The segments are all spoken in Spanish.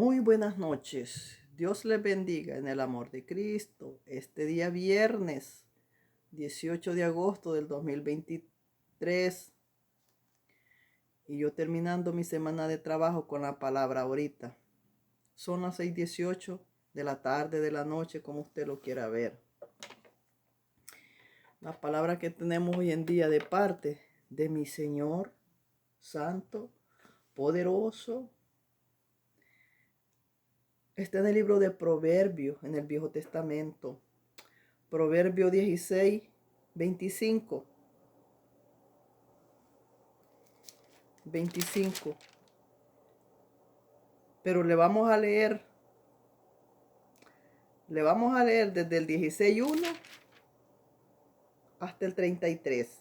Muy buenas noches. Dios les bendiga en el amor de Cristo. Este día viernes 18 de agosto del 2023 y yo terminando mi semana de trabajo con la palabra ahorita. Son las 6:18 de la tarde, de la noche, como usted lo quiera ver. La palabra que tenemos hoy en día de parte de mi Señor Santo, poderoso, está en el libro de Proverbios, en el Viejo Testamento. Proverbio 16, 25. Pero le vamos a leer desde el 16:1 hasta el 33.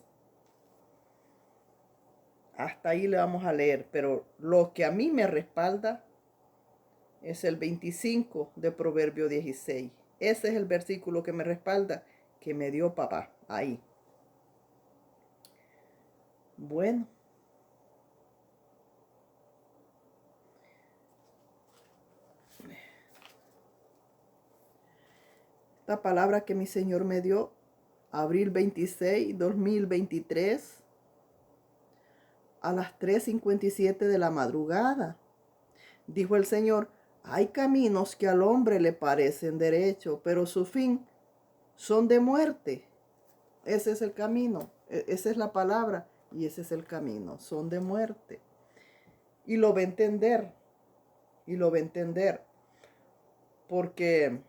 Hasta ahí le vamos a leer, pero lo que a mí me respalda es el 25 de Proverbio 16. Ese es el versículo que me respalda, que me dio papá ahí. Bueno, esta palabra que mi Señor me dio, abril 26, 2023, a las 3:57 de la madrugada. Dijo el Señor: hay caminos que al hombre le parecen derecho, pero su fin son de muerte. Ese es el camino, esa es la palabra y ese es el camino, son de muerte. Y lo va a entender, porque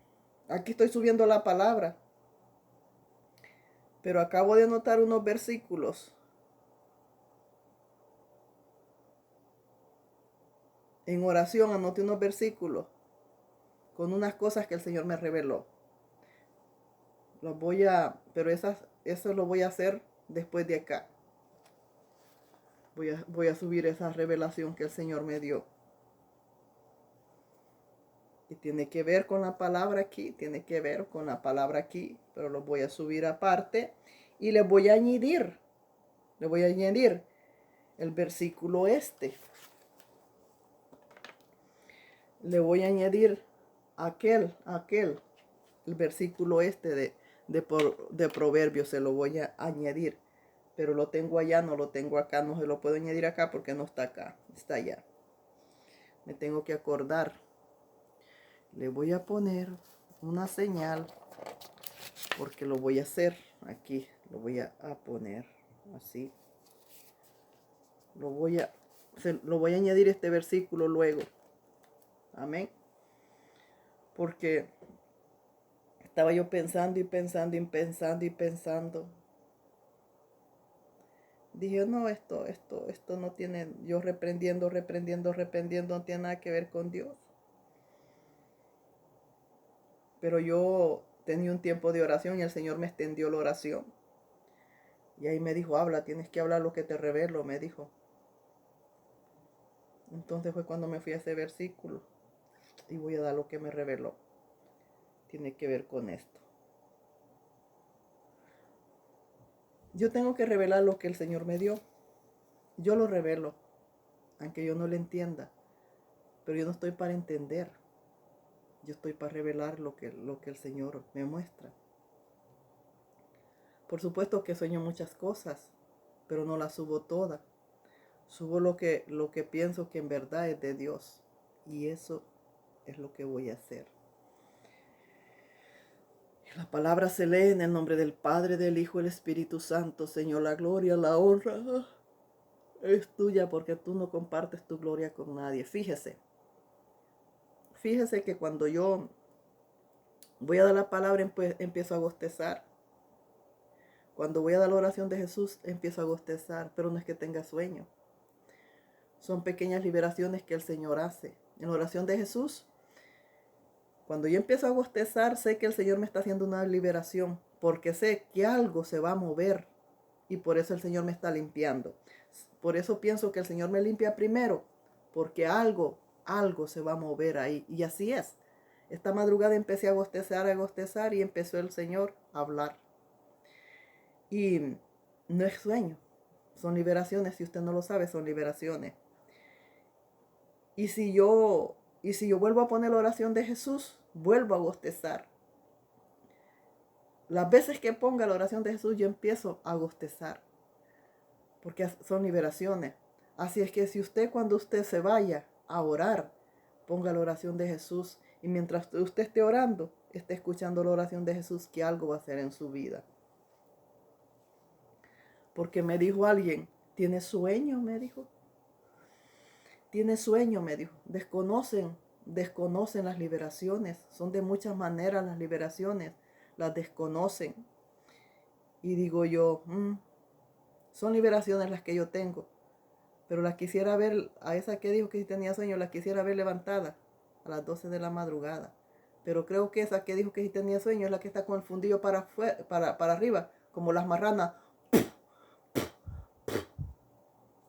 aquí estoy subiendo la palabra, pero acabo de anotar unos versículos en oración, anoté unos versículos con unas cosas que el Señor me reveló. Pero eso lo voy a hacer después de acá. Voy a subir esa revelación que el Señor me dio. Y tiene que ver con la palabra aquí, pero lo voy a subir aparte y le voy a añadir el versículo este. Le voy a añadir el versículo este de Proverbios, se lo voy a añadir. Pero lo tengo allá, no lo tengo acá, no se lo puedo añadir acá porque no está acá, está allá. Me tengo que acordar. Le voy a poner una señal porque lo voy a hacer aquí. Lo voy a poner así. Lo voy a añadir este versículo luego. Amén. Porque estaba yo pensando. Dije, no, esto no tiene, yo reprendiendo, no tiene nada que ver con Dios. Pero yo tenía un tiempo de oración y el Señor me extendió la oración. Y ahí me dijo, habla, tienes que hablar lo que te revelo, me dijo. Entonces fue cuando me fui a ese versículo y voy a dar lo que me reveló. Tiene que ver con esto. Yo tengo que revelar lo que el Señor me dio. Yo lo revelo, aunque yo no lo entienda. Pero yo no estoy para entender. Yo estoy para revelar lo que el Señor me muestra. Por supuesto que sueño muchas cosas, pero no las subo todas. Subo lo que pienso que en verdad es de Dios. Y eso es lo que voy a hacer. La palabra se lee en el nombre del Padre, del Hijo y del Espíritu Santo. Señor, la gloria, la honra es tuya porque tú no compartes tu gloria con nadie. Fíjese que cuando yo voy a dar la palabra empiezo a bostezar. Cuando voy a dar la oración de Jesús empiezo a bostezar, pero no es que tenga sueño. Son pequeñas liberaciones que el Señor hace. En la oración de Jesús, cuando yo empiezo a bostezar, sé que el Señor me está haciendo una liberación, porque sé que algo se va a mover y por eso el Señor me está limpiando. Por eso pienso que el Señor me limpia primero, porque algo se va a mover ahí. Y así es. Esta madrugada empecé a bostezar y empezó el Señor a hablar. Y no es sueño, son liberaciones. Si usted no lo sabe, son liberaciones. Y si yo Y si yo vuelvo a poner la oración de Jesús, vuelvo a bostezar. Las veces que ponga la oración de Jesús, yo empiezo a bostezar. Porque son liberaciones. Así es que si usted, cuando usted se vaya a orar, ponga la oración de Jesús. Y mientras usted esté orando, esté escuchando la oración de Jesús, que algo va a hacer en su vida. Porque me dijo alguien, ¿tiene sueño? Me dijo. Tiene sueño, me dijo. Desconocen las liberaciones. Son de muchas maneras las liberaciones. Las desconocen. Y digo yo, son liberaciones las que yo tengo. Pero las quisiera ver, a esa que dijo que si tenía sueño, las quisiera ver levantada a las 12 de la madrugada. Pero creo que esa que dijo que si tenía sueño es la que está con el fundillo para arriba, como las marranas.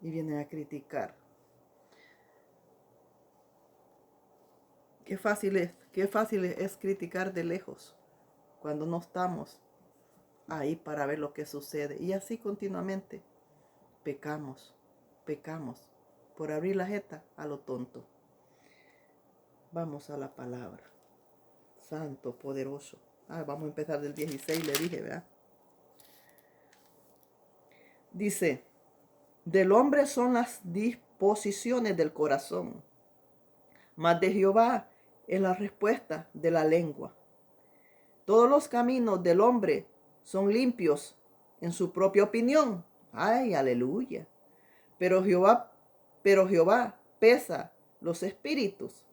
Y vienen a criticar. Qué fácil es criticar de lejos cuando no estamos ahí para ver lo que sucede. Y así continuamente pecamos por abrir la jeta a lo tonto. Vamos a la palabra. Santo, poderoso. Vamos a empezar del 16, le dije, ¿verdad? Dice, del hombre son las disposiciones del corazón, mas de Jehová es la respuesta de la lengua. Todos los caminos del hombre son limpios en su propia opinión. Ay, aleluya. Pero Jehová pesa los espíritus.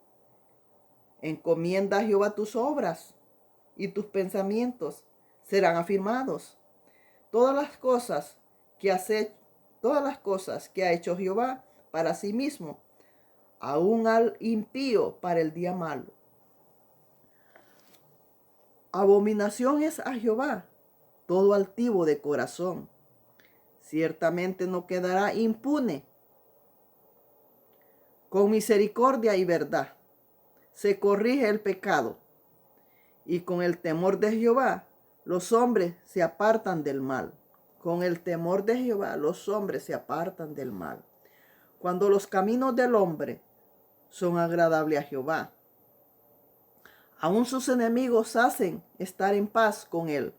Encomienda a Jehová tus obras y tus pensamientos serán afirmados. Todas las cosas que ha hecho Jehová para sí mismo, aún al impío para el día malo. Abominación es a Jehová todo altivo de corazón. Ciertamente no quedará impune. Con misericordia y verdad se corrige el pecado, y con el temor de Jehová los hombres se apartan del mal. Con el temor de Jehová los hombres se apartan del mal. Cuando los caminos del hombre son agradables a Jehová, aún sus enemigos hacen estar en paz con él.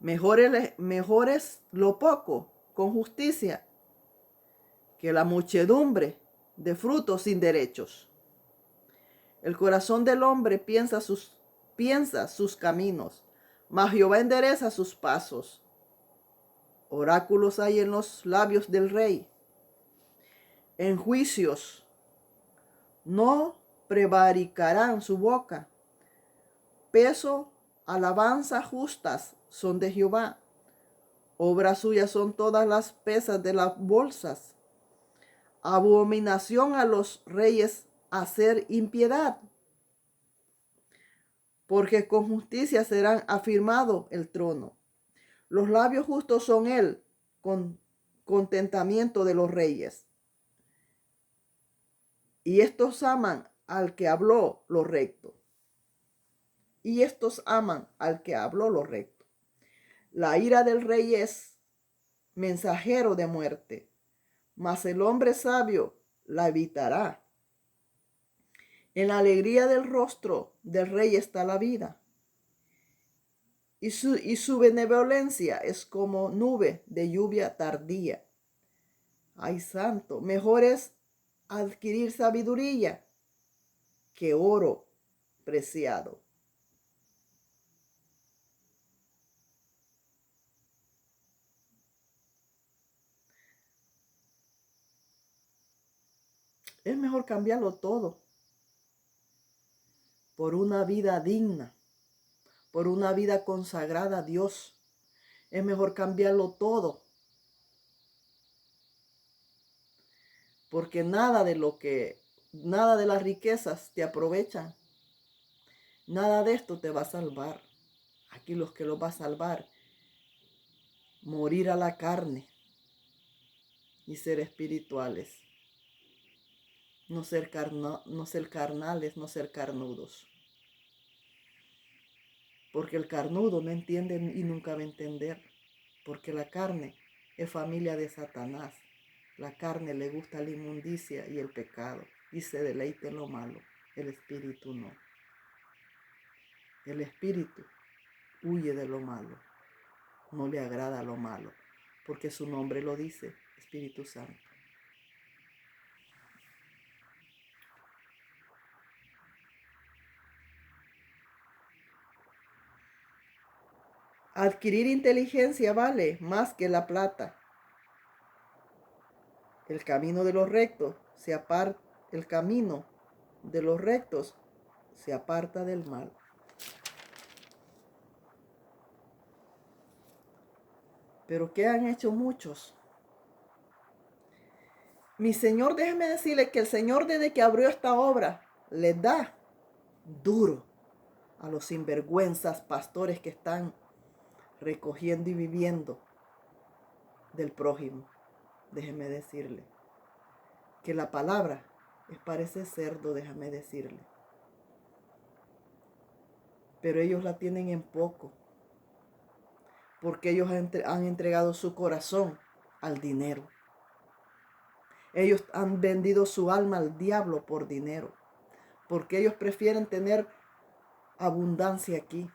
Mejor es lo poco con justicia que la muchedumbre de frutos sin derechos. El corazón del hombre piensa sus caminos, mas Jehová endereza sus pasos. Oráculos hay en los labios del rey. En juicios no prevaricarán su boca. Peso, alabanza justas son de Jehová. Obras suyas son todas las pesas de las bolsas. Abominación a los reyes hacer impiedad, porque con justicia serán afirmado el trono. Los labios justos son él, con contentamiento de los reyes. Y estos aman al que habló lo recto. La ira del rey es mensajero de muerte, mas el hombre sabio la evitará. En la alegría del rostro del rey está la vida, y su benevolencia es como nube de lluvia tardía. Ay, santo, mejor es adquirir sabiduría que oro preciado. Es mejor cambiarlo todo por una vida digna, por una vida consagrada a Dios. Es mejor cambiarlo todo, porque nada de las riquezas te aprovechan. Nada de esto te va a salvar. Aquí los que lo va a salvar, morir a la carne y ser espirituales. No ser carnales, no ser carnudos. Porque el carnudo no entiende y nunca va a entender. Porque la carne es familia de Satanás. La carne le gusta la inmundicia y el pecado. y se deleite en lo malo. El espíritu no. El espíritu huye de lo malo. No le agrada lo malo, porque su nombre lo dice, Espíritu Santo. Adquirir inteligencia vale más que la plata. El camino de los rectos se aparta, el camino de los rectos se aparta del mal. Pero ¿qué han hecho muchos? Mi Señor, déjeme decirle que el Señor, desde que abrió esta obra, le da duro a los sinvergüenzas pastores que están recogiendo y viviendo del prójimo. Déjeme decirle que la palabra es para ese cerdo, déjame decirle. Pero ellos la tienen en poco, porque ellos han entregado su corazón al dinero. Ellos han vendido su alma al diablo por dinero, porque ellos prefieren tener abundancia aquí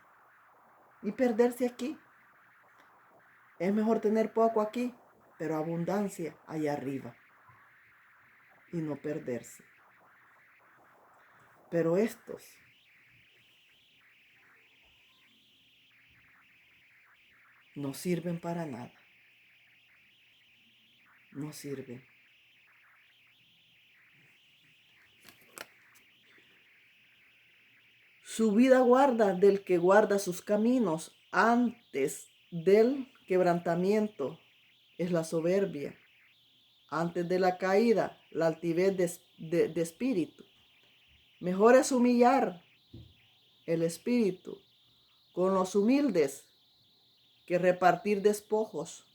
y perderse aquí. Es mejor tener poco aquí, pero abundancia allá arriba y no perderse. Pero estos no sirven para nada. No sirven. Su vida guarda del que guarda sus caminos. Antes del quebrantamiento es la soberbia. Antes de la caída, la altivez de espíritu. Mejor es humillar el espíritu con los humildes que repartir despojos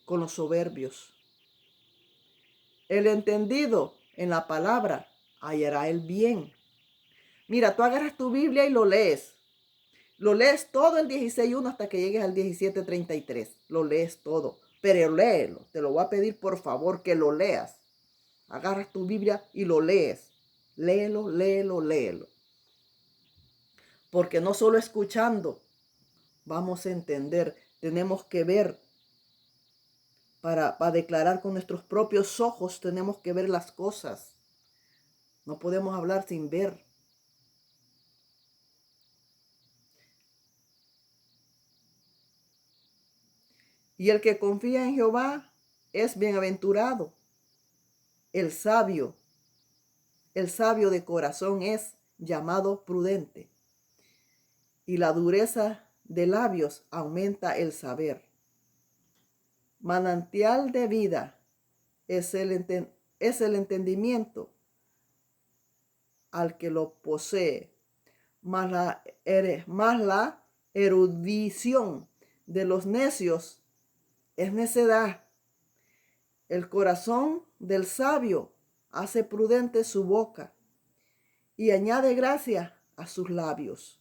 con los soberbios. El entendido en la palabra hallará el bien. Mira, tú agarras tu Biblia y lo lees. Lo lees todo el 16:1 hasta que llegues al 17:33. Lo lees todo. Pero léelo. Te lo voy a pedir por favor que lo leas. Agarras tu Biblia y lo lees. Léelo, léelo, léelo. Porque no solo escuchando vamos a entender. Tenemos que ver. Para declarar con nuestros propios ojos tenemos que ver las cosas. No podemos hablar sin ver. Y el que confía en Jehová es bienaventurado. El sabio de corazón es llamado prudente. Y la dureza de labios aumenta el saber. Manantial de vida es el entendimiento al que lo posee, más la erudición de los necios es necedad. El corazón del sabio hace prudente su boca y añade gracia a sus labios.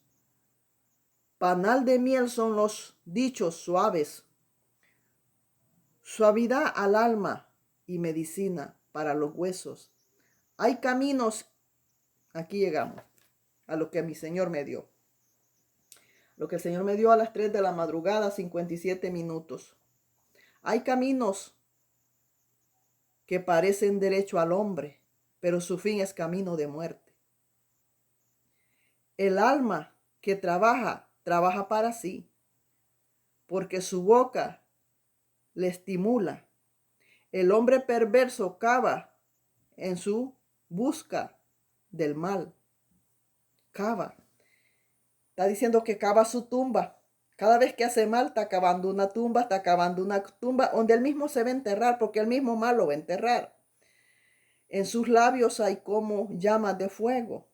Panal de miel son los dichos suaves, suavidad al alma y medicina para los huesos. Hay caminos, aquí llegamos a lo que mi Señor me dio. Lo que el Señor me dio a las 3 de la madrugada, 57 minutos. Hay caminos que parecen derecho al hombre, pero su fin es camino de muerte. El alma que trabaja para sí, porque su boca le estimula. El hombre perverso cava en su busca del mal. Cava. Está diciendo que cava su tumba. Cada vez que hace mal, está cavando una tumba, donde él mismo se va a enterrar, porque él mismo mal lo va a enterrar. En sus labios hay como llamas de fuego.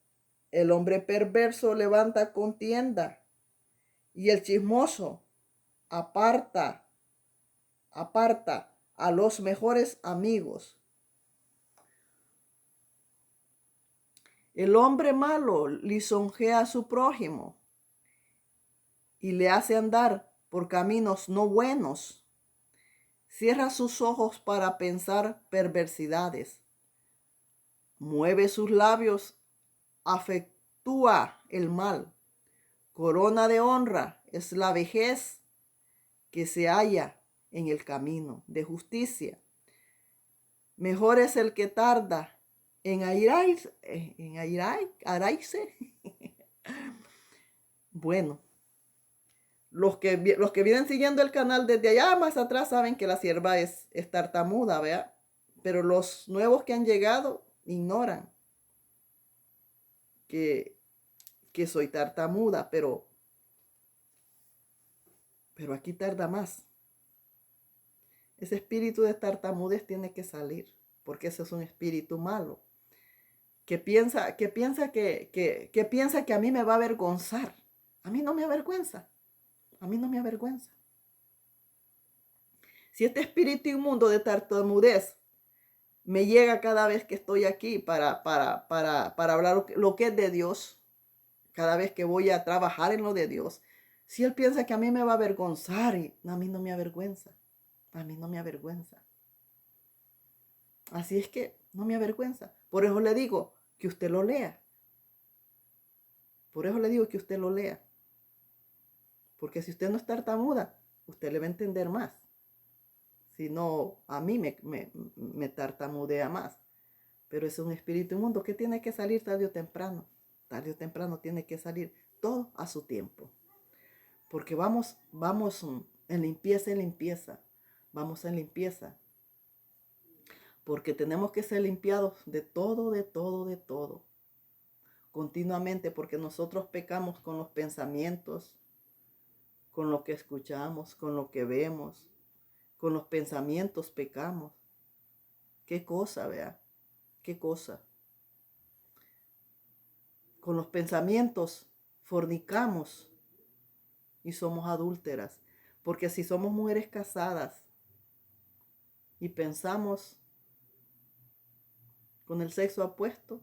El hombre perverso levanta contienda, y el chismoso aparta a los mejores amigos. El hombre malo lisonjea a su prójimo y le hace andar por caminos no buenos. Cierra sus ojos para pensar perversidades. Mueve sus labios, afectúa el mal. Corona de honra es la vejez que se halla en el camino de justicia. Mejor es el que tarda en airarse. Bueno, los que vienen siguiendo el canal desde allá más atrás saben que la sierva es tartamuda, ¿vea? Pero los nuevos que han llegado ignoran que soy tartamuda, pero aquí tarda más. Ese espíritu de tartamudez tiene que salir, porque ese es un espíritu malo, que piensa que a mí me va a avergonzar. A mí no me avergüenza. A mí no me avergüenza. Si este espíritu inmundo de tartamudez me llega cada vez que estoy aquí para hablar lo que es de Dios, cada vez que voy a trabajar en lo de Dios, si él piensa que a mí me va a avergonzar, y a mí no me avergüenza. A mí no me avergüenza. Así es que no me avergüenza. Por eso le digo que usted lo lea. Por eso le digo que usted lo lea. Porque si usted no es tartamuda, usted le va a entender más. Si no, a mí me tartamudea más. Pero es un espíritu inmundo que tiene que salir tarde o temprano. Tarde o temprano tiene que salir, todo a su tiempo. Porque vamos en limpieza. Vamos en limpieza. Porque tenemos que ser limpiados de todo. Continuamente, porque nosotros pecamos con los pensamientos, con lo que escuchamos, con lo que vemos. Con los pensamientos pecamos. ¿Qué cosa, vea? ¿Qué cosa? Con los pensamientos fornicamos y somos adúlteras. Porque si somos mujeres casadas y pensamos con el sexo opuesto,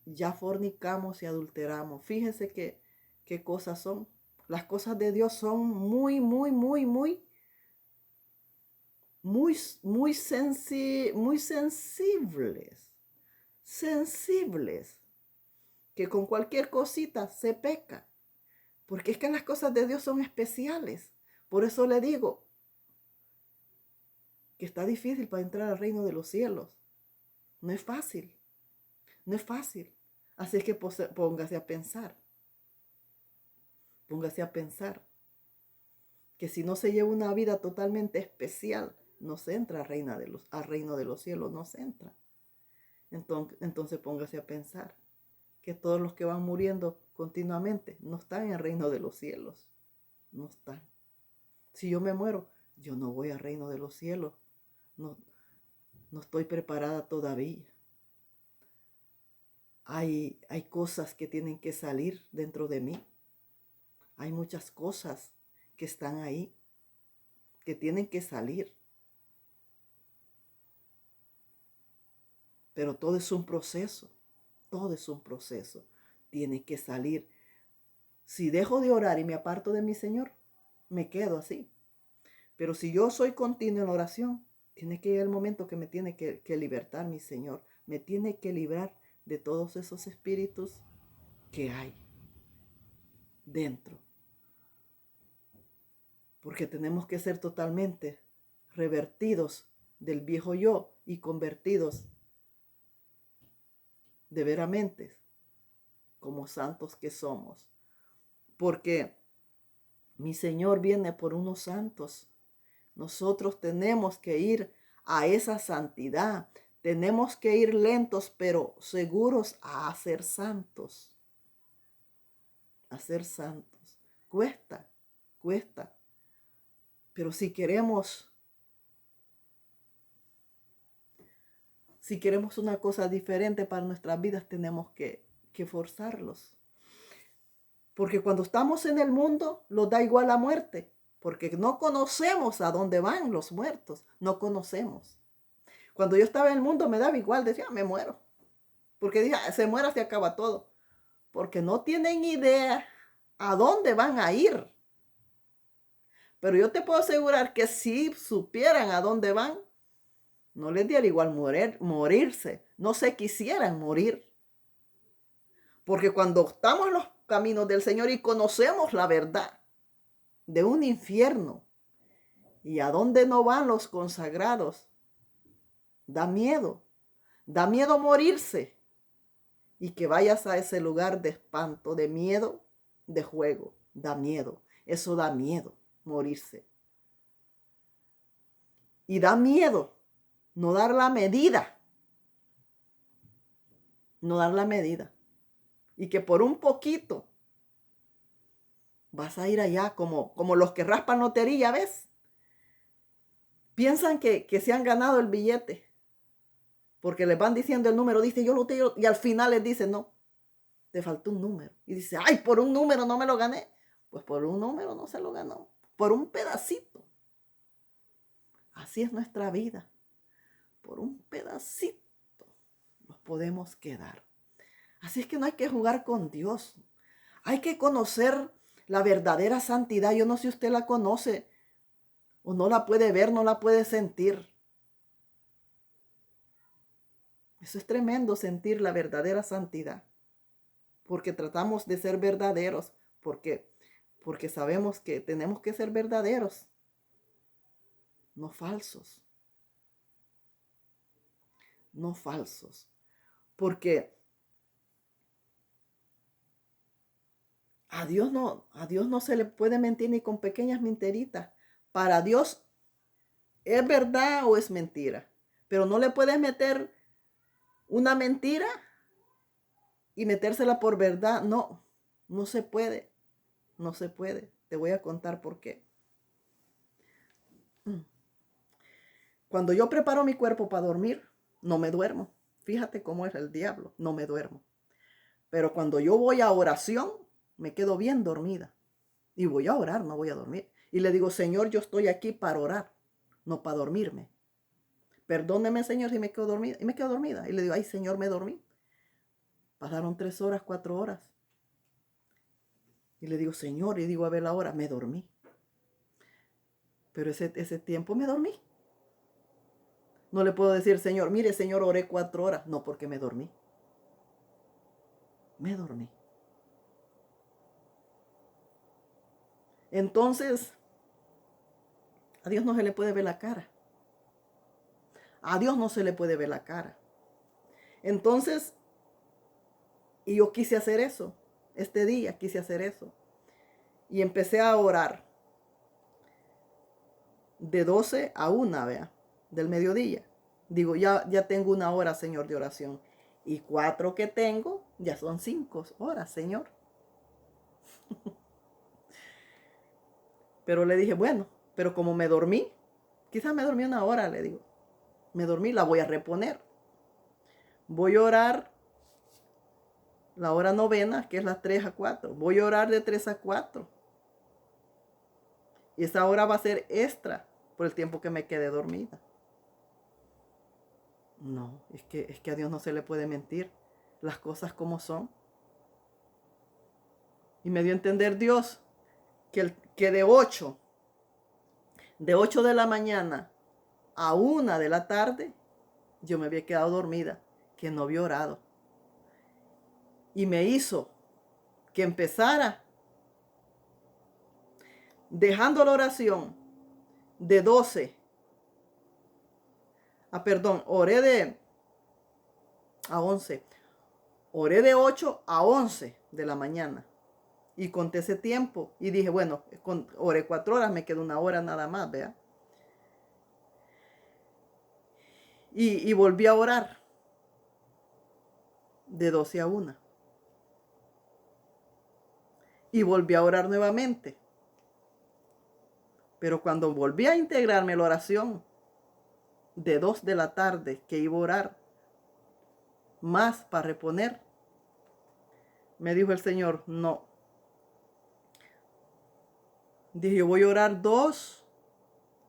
ya fornicamos y adulteramos. Fíjense qué cosas son. Las cosas de Dios son muy sensibles, que con cualquier cosita se peca, porque es que las cosas de Dios son especiales. Por eso le digo que está difícil para entrar al reino de los cielos. No es fácil, no es fácil. Así es que póngase a pensar que si no se lleva una vida totalmente especial, no se entra al reino de los cielos, no se entra. Entonces póngase a pensar que todos los que van muriendo continuamente no están en el reino de los cielos. No están. Si yo me muero, yo no voy al reino de los cielos. No estoy preparada todavía. Hay cosas que tienen que salir dentro de mí. Hay muchas cosas que están ahí, que tienen que salir. Pero todo es un proceso. Todo es un proceso. Tiene que salir. Si dejo de orar y me aparto de mi Señor, me quedo así. Pero si yo soy continuo en la oración, tiene que llegar el momento que me tiene que libertar mi Señor. Me tiene que librar de todos esos espíritus que hay dentro. Porque tenemos que ser totalmente revertidos del viejo yo y convertidos de veramente como santos que somos. Porque mi Señor viene por unos santos. Nosotros tenemos que ir a esa santidad. Tenemos que ir lentos, pero seguros a ser santos. A ser santos. Cuesta. Pero si queremos una cosa diferente para nuestras vidas, tenemos que forzarlos. Porque cuando estamos en el mundo, nos da igual la muerte. Porque no conocemos a dónde van los muertos. No conocemos. Cuando yo estaba en el mundo me daba igual. Decía, me muero. Porque dije, se muera, se acaba todo. Porque no tienen idea a dónde van a ir. Pero yo te puedo asegurar que si supieran a dónde van, No les diera igual morirse. No se quisieran morir. Porque cuando estamos en los caminos del Señor y conocemos la verdad de un infierno y a dónde no van los consagrados, da miedo. Da miedo morirse y que vayas a ese lugar de espanto, de miedo, de juego. Da miedo. Eso da miedo, morirse. Y da miedo no dar la medida. No dar la medida. Y que por un poquito vas a ir allá como los que raspan lotería, ¿ves? Piensan que se han ganado el billete. Porque les van diciendo el número, dice yo lo tengo, y al final les dice no, te faltó un número. Y dice, ay, por un número no me lo gané. Pues por un número no se lo ganó, por un pedacito. Así es nuestra vida. Por un pedacito nos podemos quedar. Así es que no hay que jugar con Dios. Hay que conocer la verdadera santidad. Yo no sé si usted la conoce o no la puede ver, no la puede sentir. Eso es tremendo, sentir la verdadera santidad. Porque tratamos de ser verdaderos. Porque sabemos que tenemos que ser verdaderos. No falsos. No falsos. Porque a Dios no se le puede mentir ni con pequeñas menteritas. Para Dios es verdad o es mentira. Pero no le puedes meter una mentira y metérsela por verdad. No, no se puede. No se puede. Te voy a contar por qué. Cuando yo preparo mi cuerpo para dormir, no me duermo. Fíjate cómo es el diablo. No me duermo. Pero cuando yo voy a oración, me quedo bien dormida. Y voy a orar, no voy a dormir. Y le digo, Señor, yo estoy aquí para orar, no para dormirme. Perdóneme, Señor, si me quedo dormida. Y me quedo dormida. Y le digo, ay, Señor, me dormí. Pasaron 3 horas, 4 horas. Y le digo, Señor, y digo, a ver la hora, me dormí. Pero ese tiempo me dormí. No le puedo decir, Señor, mire, Señor, oré 4 horas. No, porque me dormí. Me dormí. Entonces, a Dios no se le puede ver la cara. A Dios no se le puede ver la cara. Entonces, y yo quise hacer eso. Este día quise hacer eso. Y empecé a orar de 12 a 1, vea, del mediodía. Digo, ya tengo 1 hora, Señor, de oración. Y 4 que tengo, ya son 5 horas, Señor. Pero le dije, bueno, pero como me dormí, quizás me dormí 1 hora, le digo. Me dormí, la voy a reponer. Voy a orar la hora novena, que es las 3 a 4. Voy a orar de 3 a 4. Y esa hora va a ser extra por el tiempo que me quedé dormida. No, es que a Dios no se le puede mentir las cosas como son. Y me dio a entender Dios que de 8 de la mañana a 1 de la tarde, yo me había quedado dormida, que no había orado. Y me hizo que empezara dejando la oración de 12 oré a 11. Oré de 8 a 11 de la mañana. Y conté ese tiempo. Y dije, bueno, oré 4 horas, me quedó 1 hora nada más, vea. Y volví a orar de 12 a 1. Y volví a orar nuevamente. Pero cuando volví a integrarme a la oración de 2 de la tarde, que iba a orar más para reponer, me dijo el Señor, no. Dije, yo voy a orar 2,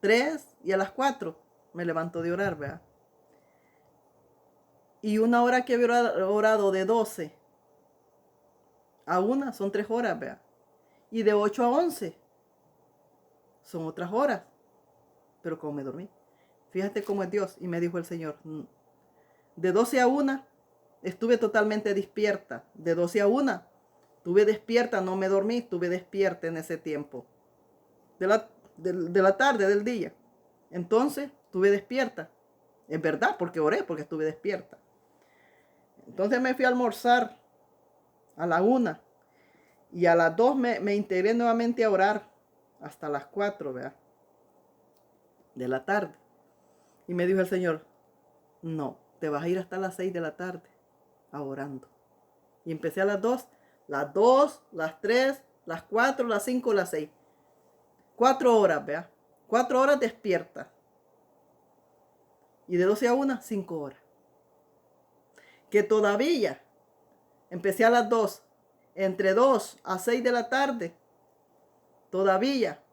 3 y a las 4 me levanto de orar, ¿verdad? Y 1 hora que había orado de 12 a 1 son 3 horas, ¿verdad? Y de 8 a 11 son otras horas. Pero como me dormí. Fíjate cómo es Dios. Y me dijo el Señor, de 12 a 1 estuve totalmente despierta. De 12 a 1 estuve despierta, no me dormí, estuve despierta en ese tiempo. De la tarde, del día. Entonces, estuve despierta. Es verdad, porque oré, porque estuve despierta. Entonces me fui a almorzar a la 1. Y a las 2 me integré nuevamente a orar. Hasta las 4, ¿verdad? De la tarde. Y me dijo el Señor, no, te vas a ir hasta las 6 de la tarde a orando. Y empecé a las 2, las 3, las 4, las 5, las 6. 4 horas, ¿verdad? 4 horas despierta. Y de 12 a 1, 5 horas. Que todavía empecé a las 2, entre 2 a 6 de la tarde, todavía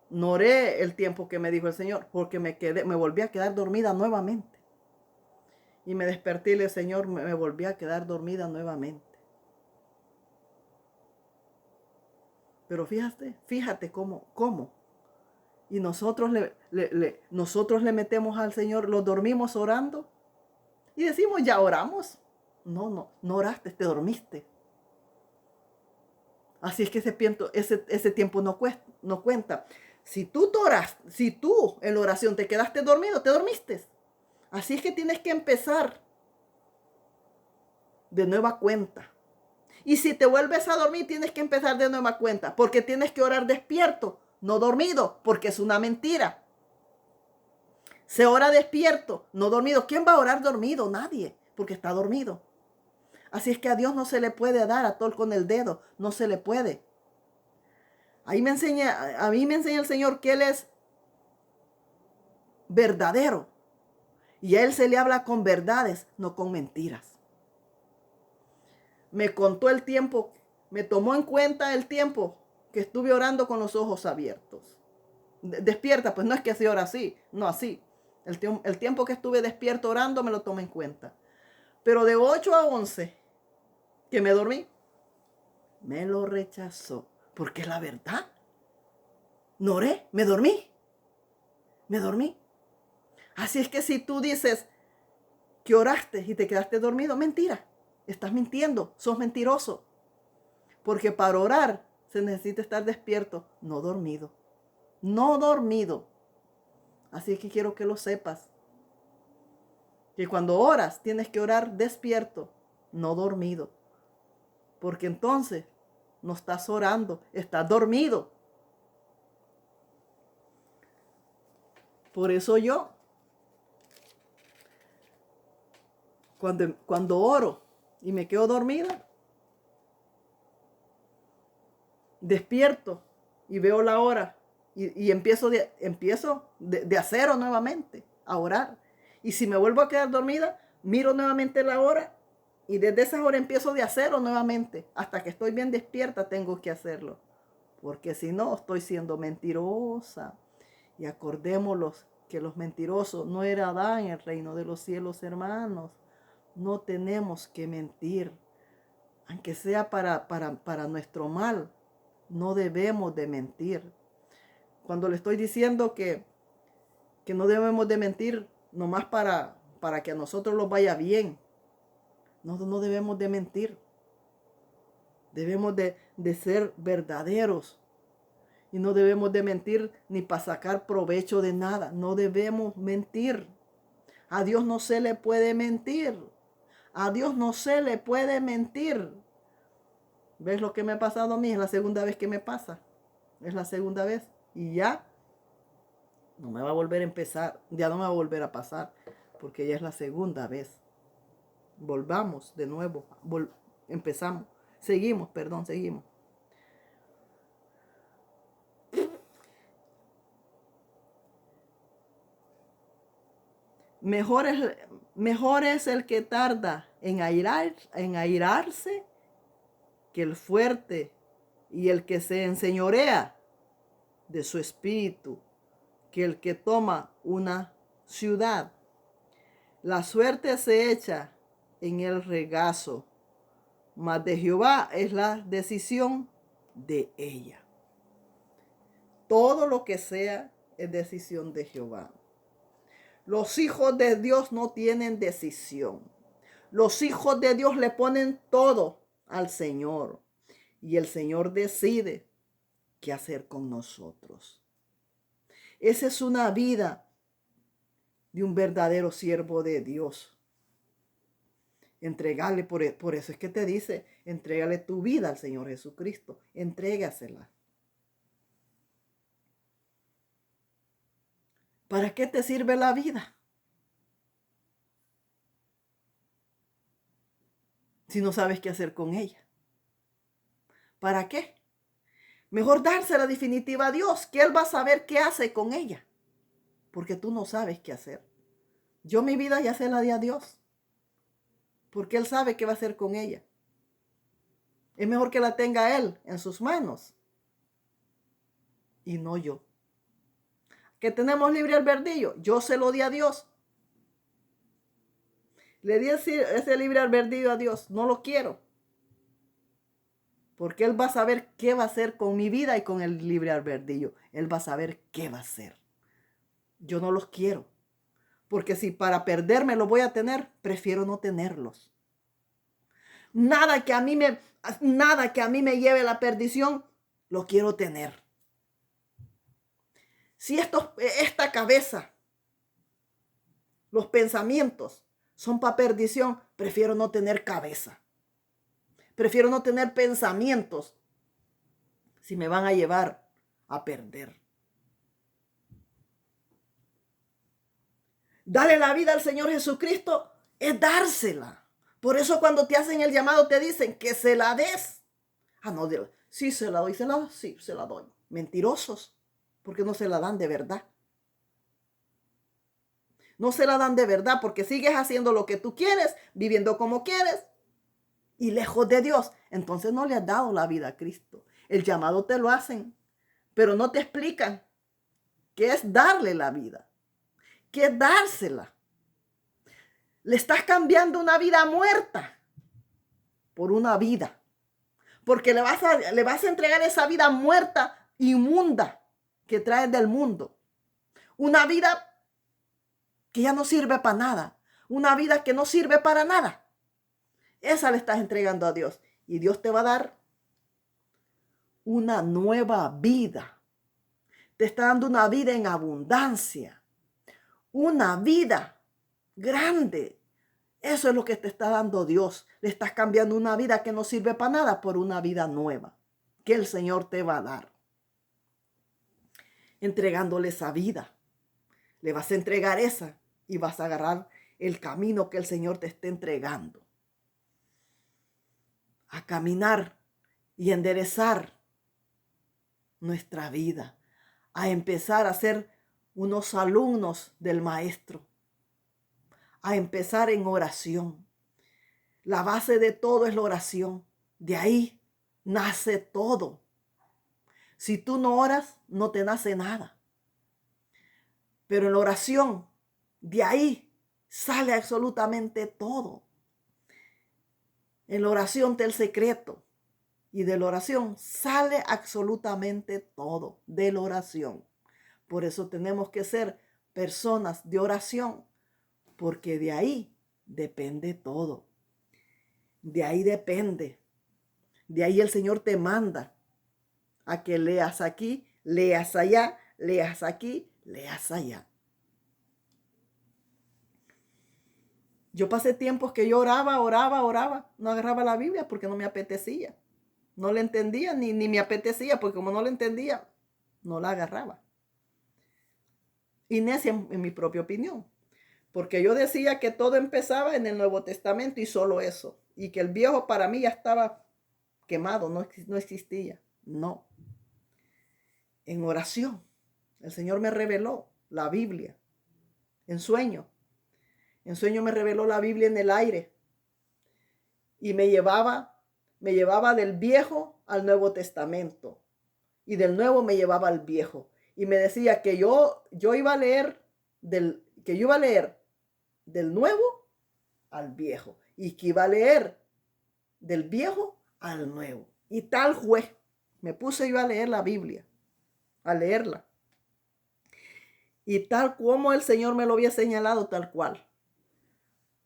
no oré el tiempo que me dijo el Señor, porque me volví a quedar dormida nuevamente. Y me desperté y le dije, Señor, me volví a quedar dormida nuevamente. Pero fíjate cómo. Y nosotros le metemos al Señor, lo dormimos orando. Y decimos, ya oramos. No oraste, te dormiste. Así es que ese tiempo no cuenta. Si tú en la oración te quedaste dormido, te dormiste. Así es que tienes que empezar de nueva cuenta. Y si te vuelves a dormir, tienes que empezar de nueva cuenta, porque tienes que orar despierto, no dormido, porque es una mentira. Se ora despierto, no dormido. ¿Quién va a orar dormido? Nadie, porque está dormido. Así es que a Dios no se le puede dar a tol con el dedo, no se le puede. A mí me enseña el Señor que Él es verdadero. Y a Él se le habla con verdades, no con mentiras. Me contó el tiempo, me tomó en cuenta el tiempo que estuve orando con los ojos abiertos. Despierta, pues no es que se ora así, no así. El tiempo que estuve despierto orando me lo tomé en cuenta. Pero de 8 a 11, que me dormí, me lo rechazó. Porque es la verdad. No oré, me dormí. Así es que si tú dices que oraste y te quedaste dormido, mentira. Estás mintiendo, sos mentiroso. Porque para orar se necesita estar despierto, no dormido. No dormido. Así es que quiero que lo sepas. Que cuando oras tienes que orar despierto, no dormido. Porque entonces no estás orando, estás dormido. Por eso yo, cuando oro y me quedo dormida, despierto y veo la hora y empiezo de a cero nuevamente a orar. Y si me vuelvo a quedar dormida, miro nuevamente la hora y desde esa hora empiezo de a cero nuevamente. Hasta que estoy bien despierta tengo que hacerlo. Porque si no, estoy siendo mentirosa. Y acordémonos que los mentirosos no heredarán el reino de los cielos, hermanos. No tenemos que mentir. Aunque sea para nuestro mal, no debemos de mentir. Cuando le estoy diciendo que no debemos de mentir nomás para que a nosotros nos vaya bien. No debemos de mentir. Debemos de ser verdaderos. Y no debemos de mentir ni para sacar provecho de nada. No debemos mentir. A Dios no se le puede mentir. A Dios no se le puede mentir. ¿Ves lo que me ha pasado a mí? Es la segunda vez que me pasa. Es la segunda vez. Y ya no me va a volver a empezar. Ya no me va a volver a pasar. Porque ya es la segunda vez. Volvamos de nuevo. Empezamos. Seguimos. Mejor es el que tarda en airarse que el fuerte y el que se enseñorea de su espíritu, que el que toma una ciudad. La suerte se echa en el regazo, mas de Jehová es la decisión de ella. Todo lo que sea es decisión de Jehová. Los hijos de Dios no tienen decisión. Los hijos de Dios le ponen todo al Señor. Y el Señor decide qué hacer con nosotros. Esa es una vida de un verdadero siervo de Dios. Entregarle, por eso es que te dice, entrégale tu vida al Señor Jesucristo. Entrégasela. ¿Para qué te sirve la vida? Si no sabes qué hacer con ella. ¿Para qué? Mejor dársela definitiva a Dios, que Él va a saber qué hace con ella. Porque tú no sabes qué hacer. Yo mi vida ya se la di a Dios. Porque Él sabe qué va a hacer con ella. Es mejor que la tenga Él en sus manos. Y no yo. Que tenemos libre albedrío. Yo se lo di a Dios. Le di ese libre albedrío a Dios. No lo quiero. Porque Él va a saber qué va a hacer con mi vida y con el libre albedrío. Él va a saber qué va a hacer. Yo no los quiero. Porque si para perderme los voy a tener, prefiero no tenerlos. Nada que a mí me lleve a la perdición, lo quiero tener. Si esta cabeza, los pensamientos son para perdición, prefiero no tener cabeza. Prefiero no tener pensamientos si me van a llevar a perder. Dale la vida al Señor Jesucristo es dársela. Por eso cuando te hacen el llamado te dicen que se la des. Ah, no, sí se la doy, sí se la doy. Mentirosos, porque no se la dan de verdad. No se la dan de verdad porque sigues haciendo lo que tú quieres, viviendo como quieres y lejos de Dios. Entonces no le has dado la vida a Cristo. El llamado te lo hacen, pero no te explican qué es darle la vida, qué es dársela. Le estás cambiando una vida muerta por una vida. Porque le vas a entregar esa vida muerta, inmunda, que traes del mundo. Una vida que ya no sirve para nada. Una vida que no sirve para nada. Esa le estás entregando a Dios. Y Dios te va a dar una nueva vida. Te está dando una vida en abundancia. Una vida grande. Eso es lo que te está dando Dios. Le estás cambiando una vida que no sirve para nada por una vida nueva que el Señor te va a dar. Entregándole esa vida. Le vas a entregar esa y vas a agarrar el camino que el Señor te esté entregando. A caminar y enderezar nuestra vida. A empezar a ser unos alumnos del Maestro. A empezar en oración. La base de todo es la oración. De ahí nace todo. Si tú no oras, no te nace nada. Pero en la oración, de ahí sale absolutamente todo. En la oración está el secreto. Y de la oración sale absolutamente todo. De la oración. Por eso tenemos que ser personas de oración. Porque de ahí depende todo. De ahí depende. De ahí el Señor te manda a que leas aquí, leas allá, leas aquí, leas allá. Yo pasé tiempos que yo oraba. No agarraba la Biblia porque no me apetecía. No la entendía ni me apetecía porque como no la entendía, no la agarraba. Y necia en mi propia opinión. Porque yo decía que todo empezaba en el Nuevo Testamento y solo eso. Y que el viejo para mí ya estaba quemado, no existía. No. En oración, el Señor me reveló la Biblia. En sueño. En sueño me reveló la Biblia en el aire. Y me llevaba del viejo al Nuevo Testamento. Y del nuevo me llevaba al viejo. Y me decía que yo iba a leer del nuevo al viejo. Y que iba a leer del viejo al nuevo. Y tal fue. Me puse yo a leer la Biblia. A leerla. Y tal como el Señor me lo había señalado, tal cual.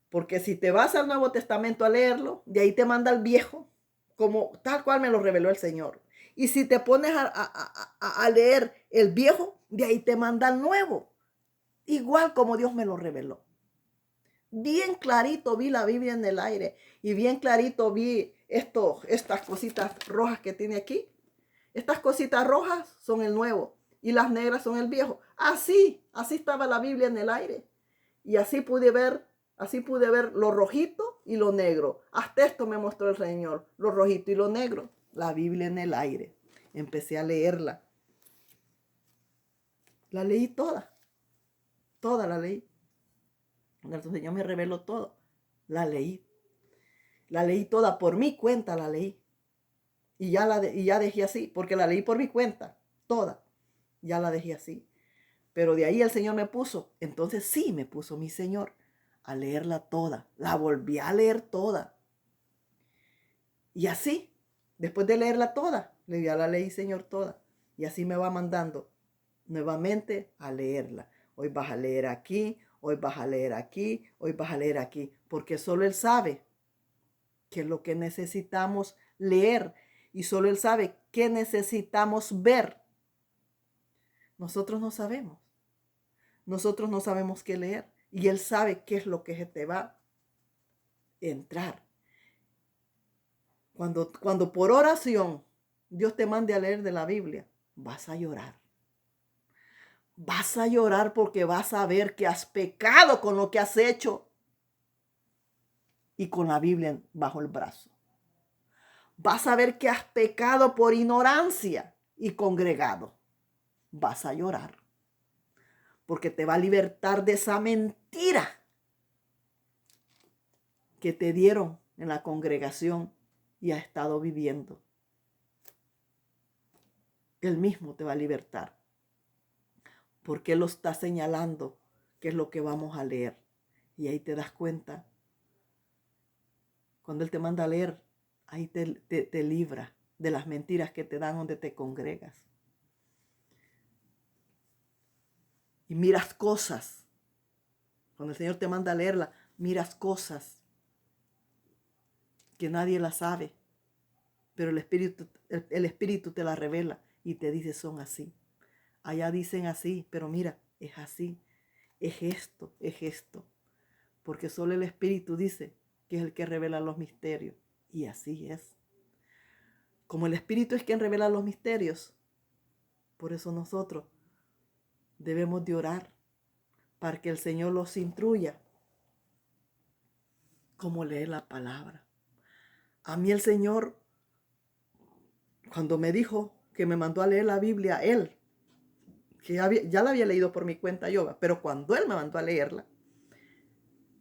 Porque si te vas al Nuevo Testamento a leerlo, de ahí te manda el viejo, como tal cual me lo reveló el Señor. Y si te pones a leer el viejo, de ahí te manda el nuevo, igual como Dios me lo reveló. Bien clarito vi la Biblia en el aire y bien clarito vi estas cositas rojas que tiene aquí. Estas cositas rojas son el nuevo y las negras son el viejo. Así estaba la Biblia en el aire. Y así pude ver lo rojito y lo negro. Hasta esto me mostró el Señor, lo rojito y lo negro. La Biblia en el aire. Empecé a leerla. La leí toda. Toda la leí. El Señor me reveló todo. La leí. La leí toda por mi cuenta, la leí. Y ya dejé así, porque la leí por mi cuenta. Toda. Ya la dejé así. Pero de ahí el Señor me puso. Entonces sí me puso mi Señor a leerla toda. La volví a leer toda. Y así, después de leerla toda, ya la leí, Señor, toda. Y así me va mandando nuevamente a leerla. Hoy vas a leer aquí, hoy vas a leer aquí, hoy vas a leer aquí. Porque solo Él sabe qué es lo que necesitamos leer. Y solo Él sabe qué necesitamos ver. Nosotros no sabemos. Nosotros no sabemos qué leer. Y Él sabe qué es lo que se te va a entrar. Cuando por oración Dios te mande a leer de la Biblia, vas a llorar. Vas a llorar porque vas a ver que has pecado con lo que has hecho y con la Biblia bajo el brazo. Vas a ver que has pecado por ignorancia y congregado. Vas a llorar porque te va a libertar de esa mentira que te dieron en la congregación y has estado viviendo. Él mismo te va a libertar. Porque Él lo está señalando, qué es lo que vamos a leer. Y ahí te das cuenta. Cuando Él te manda a leer, ahí te libra de las mentiras que te dan donde te congregas. Y miras cosas. Cuando el Señor te manda a leerla, miras cosas que nadie las sabe. Pero el Espíritu te la revela y te dice son así. Allá dicen así, pero mira, es así. Es esto, es esto. Porque solo el Espíritu dice que es el que revela los misterios. Y así es. Como el Espíritu es quien revela los misterios, por eso nosotros debemos de orar para que el Señor los instruya cómo leer la palabra. A mí el Señor, cuando me dijo que me mandó a leer la Biblia, Él, que ya la había leído por mi cuenta yo, pero cuando Él me mandó a leerla,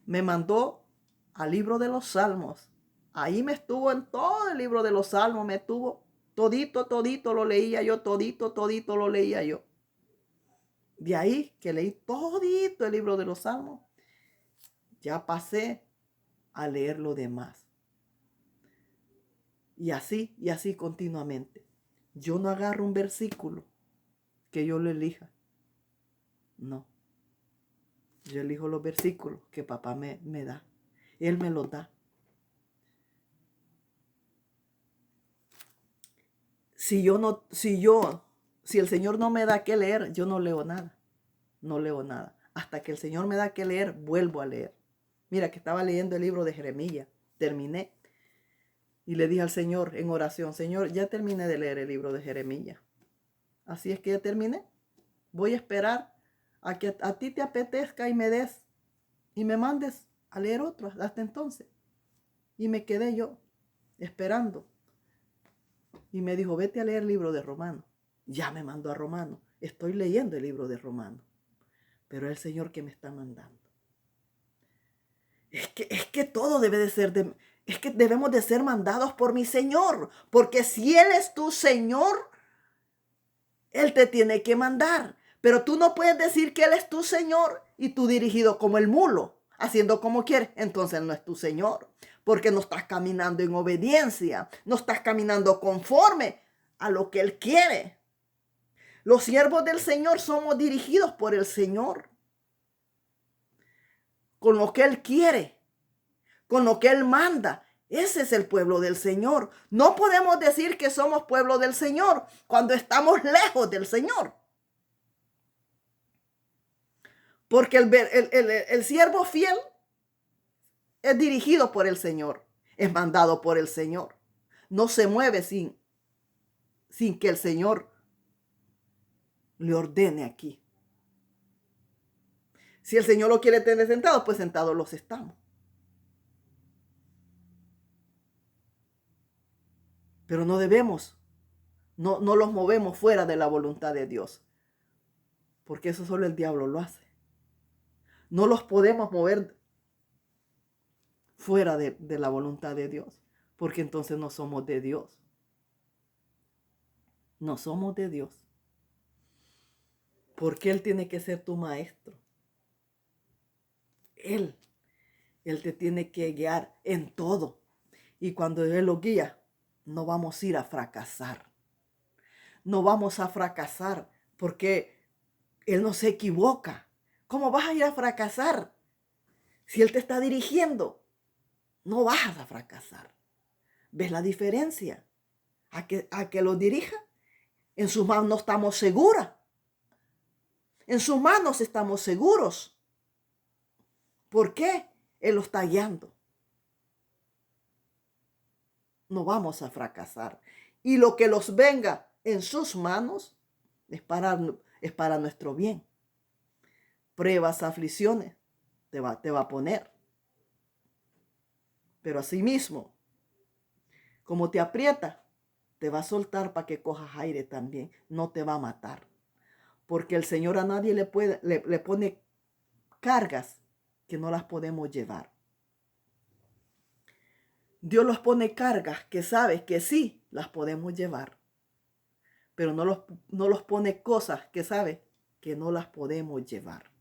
me mandó al libro de los Salmos. Ahí me estuvo en todo el libro de los Salmos, me estuvo todito lo leía yo, todito lo leía yo. De ahí que leí todito el libro de los Salmos, ya pasé a leer lo demás. Y así continuamente. Yo no agarro un versículo que yo lo elija. No. Yo elijo los versículos que papá me da. Él me los da. Si el Señor no me da que leer, yo no leo nada. No leo nada. Hasta que el Señor me da que leer, vuelvo a leer. Mira que estaba leyendo el libro de Jeremías. Terminé. Y le dije al Señor en oración, Señor, ya terminé de leer el libro de Jeremías. Así es que ya terminé. Voy a esperar a que a ti te apetezca y me des y me mandes a leer otro hasta entonces. Y me quedé yo esperando. Y me dijo, vete a leer el libro de Romanos. Ya me mandó a Romanos. Estoy leyendo el libro de Romanos. Pero es el Señor que me está mandando. Es que todo debe de ser es que debemos de ser mandados por mi Señor. Porque si Él es tu Señor, Él te tiene que mandar. Pero tú no puedes decir que Él es tu Señor y tú dirigido como el mulo, haciendo como quieres. Entonces Él no es tu Señor. Porque no estás caminando en obediencia. No estás caminando conforme a lo que Él quiere. Los siervos del Señor somos dirigidos por el Señor, con lo que Él quiere, con lo que Él manda. Ese es el pueblo del Señor. No podemos decir que somos pueblo del Señor cuando estamos lejos del Señor. Porque el siervo fiel es dirigido por el Señor, es mandado por el Señor. No se mueve sin que el Señor le ordene aquí. Si el Señor lo quiere tener sentado, pues sentados los estamos. Pero no debemos, no los movemos fuera de la voluntad de Dios, porque eso solo el diablo lo hace. No los podemos mover fuera de la voluntad de Dios, porque entonces no somos de Dios. No somos de Dios. Porque Él tiene que ser tu maestro. Él te tiene que guiar en todo. Y cuando Él lo guía, no vamos a ir a fracasar. No vamos a fracasar porque Él no se equivoca. ¿Cómo vas a ir a fracasar? Si Él te está dirigiendo, no vas a fracasar. ¿Ves la diferencia? A que lo dirija, en sus manos estamos seguras. En sus manos estamos seguros. ¿Por qué? Él lo está guiando. No vamos a fracasar. Y lo que los venga en sus manos es para nuestro bien. Pruebas, aflicciones te va a poner. Pero asimismo, como te aprieta, te va a soltar para que cojas aire también. No te va a matar. Porque el Señor a nadie le pone cargas que no las podemos llevar. Dios los pone cargas que sabe que sí las podemos llevar. Pero no los pone cosas que sabe que no las podemos llevar.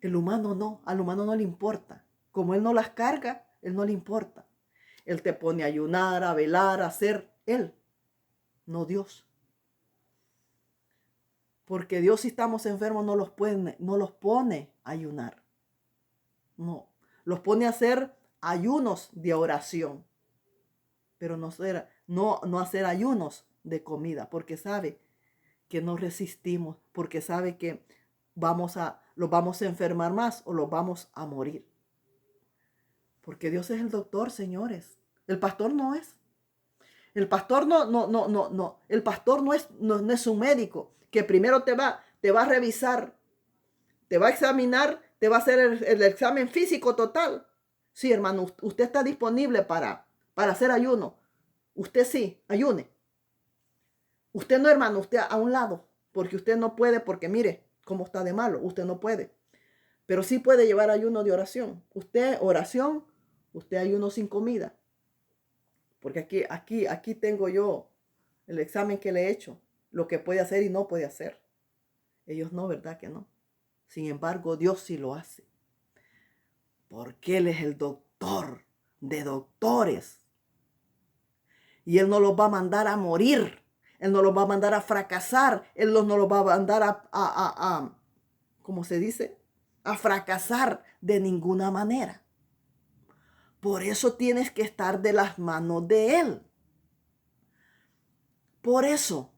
El humano no, al humano no le importa. Como Él no las carga, Él no le importa. Él te pone a ayunar, a velar, a hacer Él, no Dios. Porque Dios, si estamos enfermos, no los pone a ayunar. No, los pone a hacer ayunos de oración. Pero no hacer ayunos de comida, porque sabe que no resistimos, porque sabe que los vamos a enfermar más o los vamos a morir. Porque Dios es el doctor, señores. El pastor no es. El pastor no. El pastor no es un médico que primero te va a revisar, te va a examinar, te va a hacer el examen físico total. Sí, hermano, usted está disponible para hacer ayuno. Usted sí, ayune. Usted no, hermano, usted a un lado, porque usted no puede, porque mire cómo está de malo, usted no puede. Pero sí puede llevar ayuno de oración. Usted oración, usted ayuno sin comida. Porque aquí tengo yo el examen que le he hecho, lo que puede hacer y no puede hacer. Ellos no, ¿verdad que no? Sin embargo, Dios sí lo hace. Porque Él es el doctor de doctores. Y Él no los va a mandar a morir. Él no los va a mandar a fracasar. Él no los va a mandar ¿cómo se dice? A fracasar de ninguna manera. Por eso tienes que estar de las manos de Él. Por eso.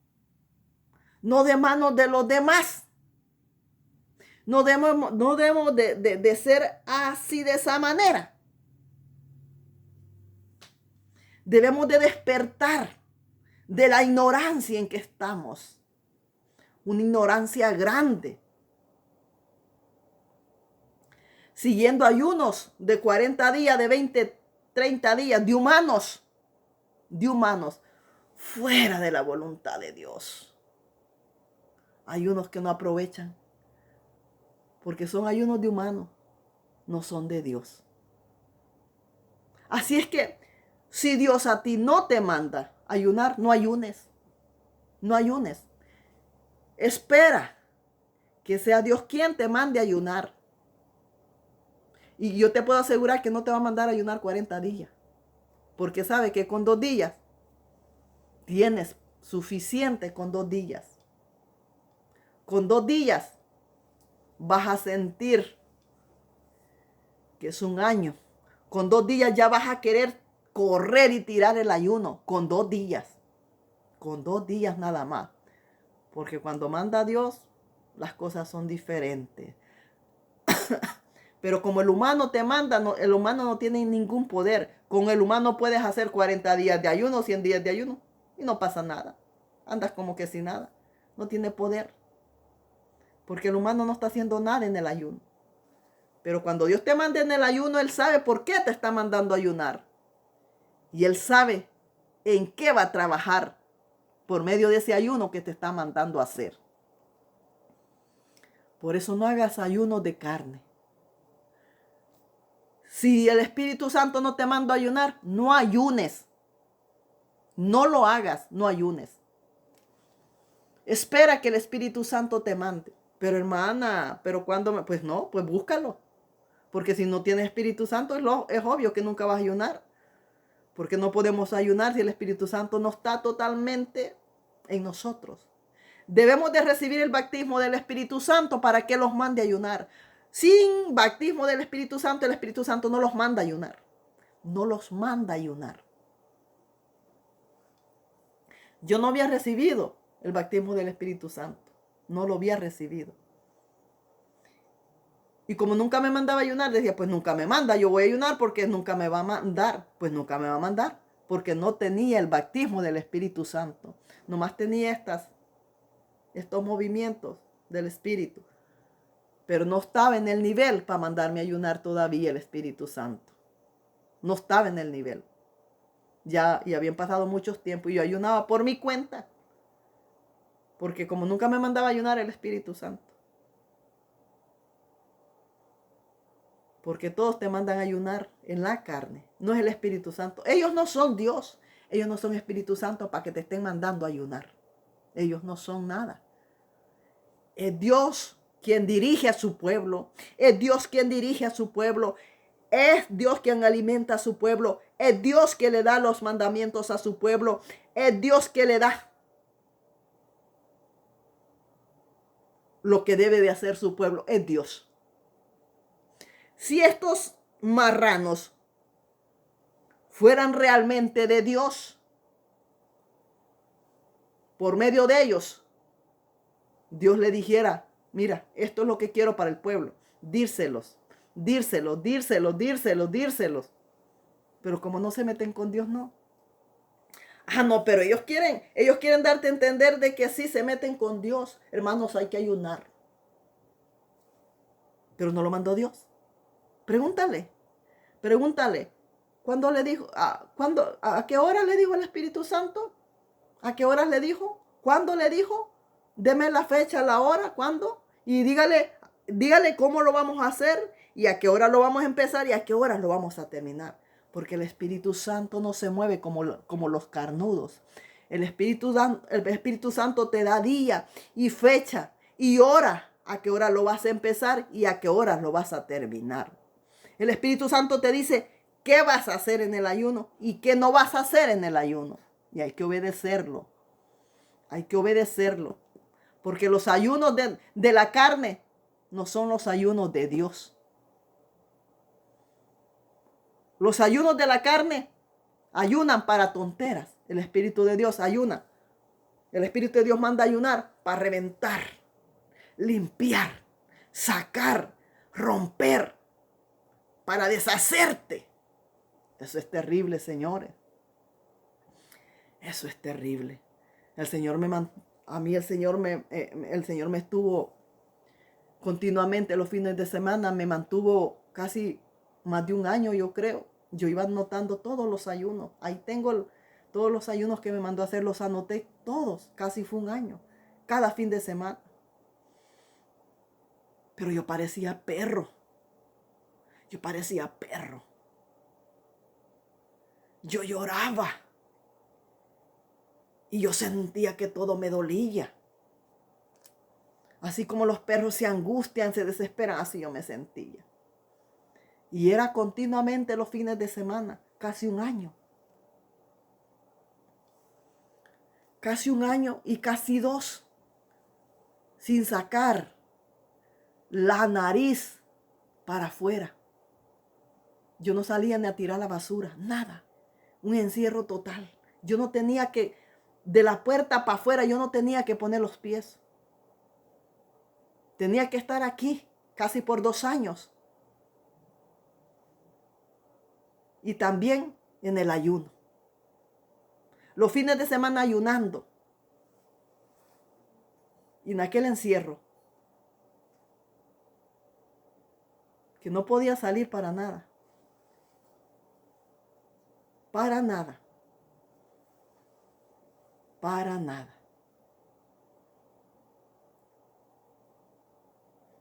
No de manos de los demás. No debemos de ser así, de esa manera. Debemos de despertar de la ignorancia en que estamos. Una ignorancia grande. Siguiendo ayunos de 40 días, de 20, 30 días, de humanos, fuera de la voluntad de Dios. Ayunos que no aprovechan, porque son ayunos de humanos, no son de Dios. Así es que, si Dios a ti no te manda ayunar, no ayunes. No ayunes. Espera que sea Dios quien te mande a ayunar. Y yo te puedo asegurar que no te va a mandar a ayunar 40 días. Porque sabe que con 2 días tienes suficiente con 2 días. Con 2 días vas a sentir que es un año. Con 2 días ya vas a querer correr y tirar el ayuno. Con 2 días. Con 2 días nada más. Porque cuando manda Dios, las cosas son diferentes. Pero como el humano te manda, no, el humano no tiene ningún poder. Con el humano puedes hacer 40 días de ayuno, 100 días de ayuno. Y no pasa nada. Andas como que sin nada. No tiene poder. Porque el humano no está haciendo nada en el ayuno. Pero cuando Dios te manda en el ayuno, Él sabe por qué te está mandando a ayunar. Y Él sabe en qué va a trabajar por medio de ese ayuno que te está mandando a hacer. Por eso no hagas ayunos de carne. Si el Espíritu Santo no te manda a ayunar, no ayunes. No lo hagas, no ayunes. Espera que el Espíritu Santo te mande. Pero hermana, ¿pero cuándo? Pues no, pues búscalo. Porque si no tienes Espíritu Santo, es obvio que nunca vas a ayunar. Porque no podemos ayunar si el Espíritu Santo no está totalmente en nosotros. Debemos de recibir el bautismo del Espíritu Santo para que los mande a ayunar. Sin bautismo del Espíritu Santo, el Espíritu Santo no los manda a ayunar. No los manda a ayunar. Yo no había recibido el bautismo del Espíritu Santo. No lo había recibido. Y como nunca me mandaba a ayunar, decía, pues nunca me manda. Yo voy a ayunar porque nunca me va a mandar. Pues nunca me va a mandar. Porque no tenía el bautismo del Espíritu Santo. Nomás tenía estos movimientos del Espíritu. Pero no estaba en el nivel para mandarme a ayunar todavía el Espíritu Santo. No estaba en el nivel. Ya y habían pasado muchos tiempos y yo ayunaba por mi cuenta. Porque como nunca me mandaba a ayunar el Espíritu Santo. Porque todos te mandan a ayunar en la carne. No es el Espíritu Santo. Ellos no son Dios. Ellos no son Espíritu Santo para que te estén mandando a ayunar. Ellos no son nada. Es Dios quien dirige a su pueblo. Es Dios quien dirige a su pueblo. Es Dios quien alimenta a su pueblo. Es Dios que le da los mandamientos a su pueblo. Es Dios que le da lo que debe de hacer su pueblo. Es Dios. Si estos marranos fueran realmente de Dios, por medio de ellos, Dios le dijera, mira, esto es lo que quiero para el pueblo. Dírselos. Pero como no se meten con Dios, no. Ah, no, pero ellos quieren darte a entender de que sí se meten con Dios. Hermanos, hay que ayunar. Pero no lo mandó Dios. Pregúntale. ¿Cuándo le dijo? ¿A qué hora le dijo el Espíritu Santo? ¿A qué horas le dijo? ¿Cuándo le dijo? Deme la fecha, la hora, ¿cuándo? Y dígale cómo lo vamos a hacer y a qué hora lo vamos a empezar y a qué horas lo vamos a terminar. Porque el Espíritu Santo no se mueve como los carnudos. El Espíritu Santo te da día y fecha y hora. A qué hora lo vas a empezar y a qué hora lo vas a terminar. El Espíritu Santo te dice qué vas a hacer en el ayuno y qué no vas a hacer en el ayuno. Y hay que obedecerlo. Hay que obedecerlo. Porque los ayunos de la carne no son los ayunos de Dios. Los ayunos de la carne ayunan para tonteras. El Espíritu de Dios ayuna. El Espíritu de Dios manda ayunar para reventar, limpiar, sacar, romper, para deshacerte. Eso es terrible, señores. Eso es terrible. El Señor el Señor me estuvo continuamente los fines de semana, me mantuvo casi más de un año, yo creo. Yo iba anotando todos los ayunos. Ahí tengo todos los ayunos que me mandó a hacer, los anoté todos. Casi fue un año. Cada fin de semana. Pero yo parecía perro. Yo lloraba. Y yo sentía que todo me dolía. Así como los perros se angustian, se desesperan, así yo me sentía. Y era continuamente los fines de semana, casi un año. casi 1 año y casi 2 sin sacar la nariz para afuera. Yo no salía ni a tirar la basura, nada. Un encierro total. Yo no tenía que, de la puerta para afuera, yo no tenía que poner los pies. Tenía que estar aquí casi por 2 años. Y también en el ayuno. Los fines de semana ayunando. Y en aquel encierro, que no podía salir para nada. Para nada. Para nada.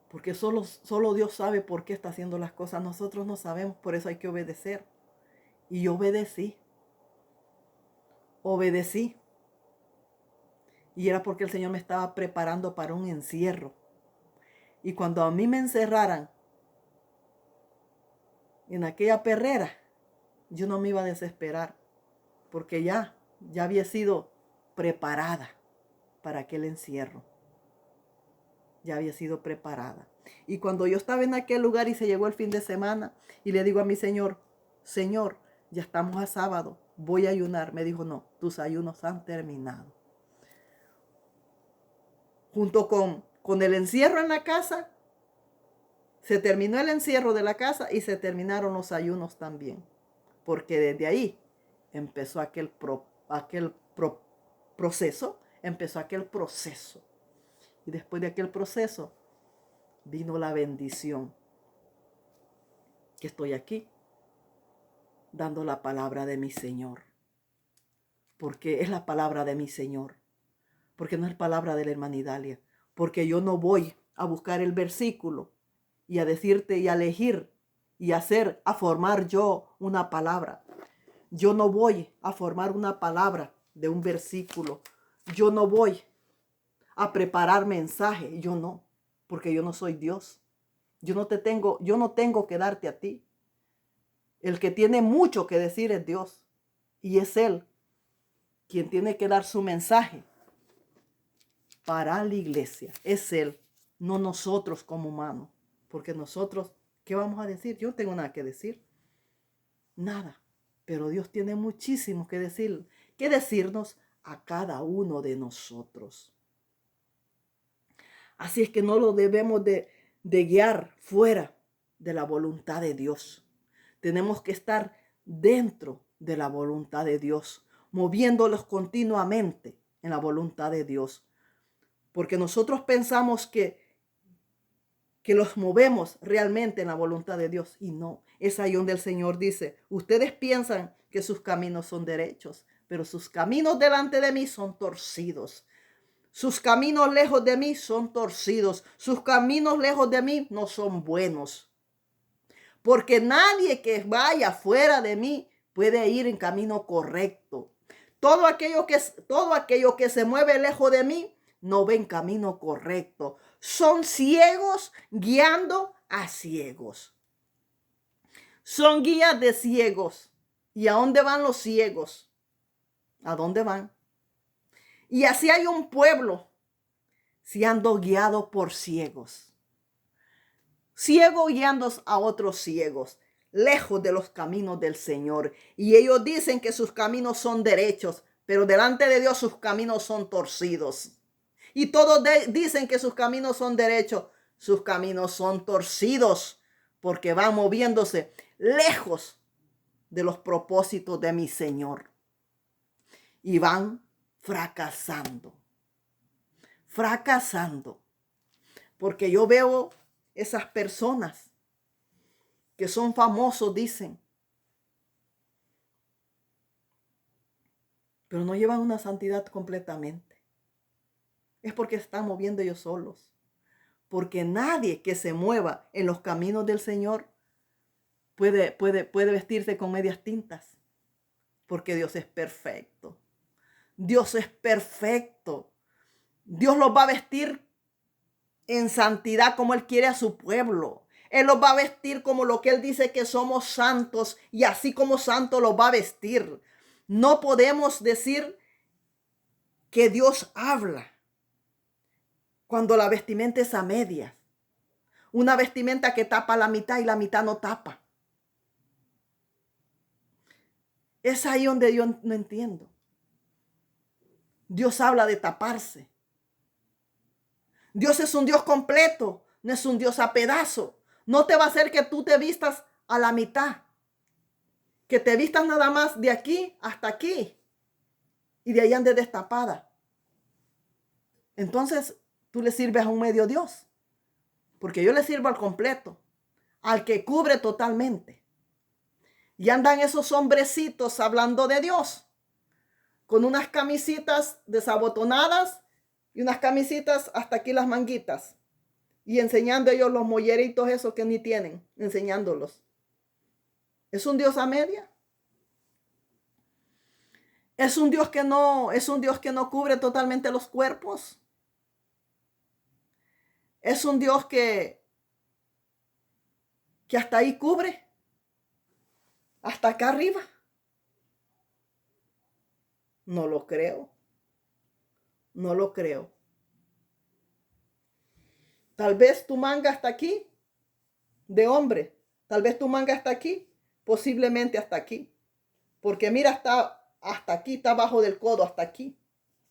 Porque solo Dios sabe por qué está haciendo las cosas. Nosotros no sabemos, por eso hay que obedecer. Y yo obedecí. Obedecí. Y era porque el Señor me estaba preparando para un encierro. Y cuando a mí me encerraran en aquella perrera, yo no me iba a desesperar. Porque ya había sido preparada para aquel encierro. Ya había sido preparada. Y cuando yo estaba en aquel lugar y se llegó el fin de semana y le digo a mi Señor, Señor, ya estamos a sábado, voy a ayunar. Me dijo, no, tus ayunos han terminado. Junto con el encierro en la casa, se terminó el encierro de la casa y se terminaron los ayunos también. Porque desde ahí empezó aquel proceso. Y después de aquel proceso vino la bendición. Que estoy aquí dando la palabra de mi Señor. Porque es la palabra de mi Señor. Porque no es palabra de la hermana Idalia. Porque yo no voy a buscar el versículo y a decirte y a elegir y a formar yo una palabra. Yo no voy a formar una palabra de un versículo. Yo no voy a preparar mensaje. Yo no, porque yo no soy Dios. Yo no tengo que darte a ti. El que tiene mucho que decir es Dios. Y es Él quien tiene que dar su mensaje para la iglesia. Es Él, no nosotros como humanos. Porque nosotros, ¿qué vamos a decir? Yo no tengo nada que decir. Nada. Pero Dios tiene muchísimo que decirnos a cada uno de nosotros. Así es que no lo debemos de guiar fuera de la voluntad de Dios. Tenemos que estar dentro de la voluntad de Dios, moviéndolos continuamente en la voluntad de Dios. Porque nosotros pensamos que los movemos realmente en la voluntad de Dios. Y no, es ahí donde el Señor dice, ustedes piensan que sus caminos son derechos, pero sus caminos delante de mí son torcidos. Sus caminos lejos de mí son torcidos. Sus caminos lejos de mí no son buenos. Porque nadie que vaya fuera de mí puede ir en camino correcto. Todo aquello que se mueve lejos de mí no ve en camino correcto. Son ciegos guiando a ciegos. Son guías de ciegos. ¿Y a dónde van los ciegos? ¿A dónde van? Y así hay un pueblo siendo guiado por ciegos. Ciegos guiando a otros ciegos, lejos de los caminos del Señor. Y ellos dicen que sus caminos son derechos, pero delante de Dios sus caminos son torcidos. Y todos dicen que sus caminos son derechos, sus caminos son torcidos, porque van moviéndose lejos de los propósitos de mi Señor. Y van fracasando. Porque yo veo esas personas que son famosos, dicen, pero no llevan una santidad completamente. Es porque están moviendo ellos solos. Porque nadie que se mueva en los caminos del Señor puede vestirse con medias tintas. Porque Dios es perfecto. Dios es perfecto. Dios los va a vestir en santidad como Él quiere a su pueblo. Él los va a vestir como lo que Él dice que somos santos, y así como santo los va a vestir. No podemos decir que Dios habla cuando la vestimenta es a medias. Una vestimenta que tapa la mitad y la mitad no tapa. Es ahí donde yo no entiendo. Dios habla de taparse. Dios es un Dios completo, no es un Dios a pedazos. No te va a hacer que tú te vistas a la mitad. Que te vistas nada más de aquí hasta aquí. Y de ahí andes destapada. Entonces tú le sirves a un medio Dios. Porque yo le sirvo al completo. Al que cubre totalmente. Y andan esos hombrecitos hablando de Dios. Con unas camisitas desabotonadas y unas camisitas hasta aquí las manguitas. Y enseñando ellos los molleritos esos que ni tienen. Enseñándolos. ¿Es un Dios a media? ¿Es un Dios que no cubre totalmente los cuerpos? ¿Es un Dios que hasta ahí cubre? ¿Hasta acá arriba? No lo creo. No lo creo. Tal vez tu manga hasta aquí, de hombre. Tal vez tu manga hasta aquí, posiblemente hasta aquí. Porque mira, hasta aquí, está abajo del codo, hasta aquí.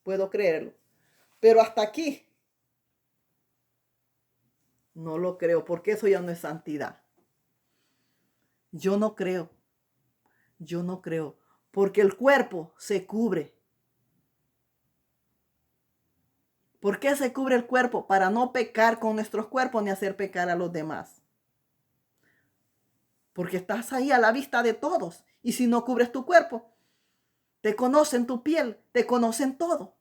Puedo creerlo. Pero hasta aquí, no lo creo, porque eso ya no es santidad. Yo no creo. Yo no creo. Porque el cuerpo se cubre. ¿Por qué se cubre el cuerpo? Para no pecar con nuestros cuerpos ni hacer pecar a los demás. Porque estás ahí a la vista de todos. Y si no cubres tu cuerpo, te conocen tu piel, te conocen todo.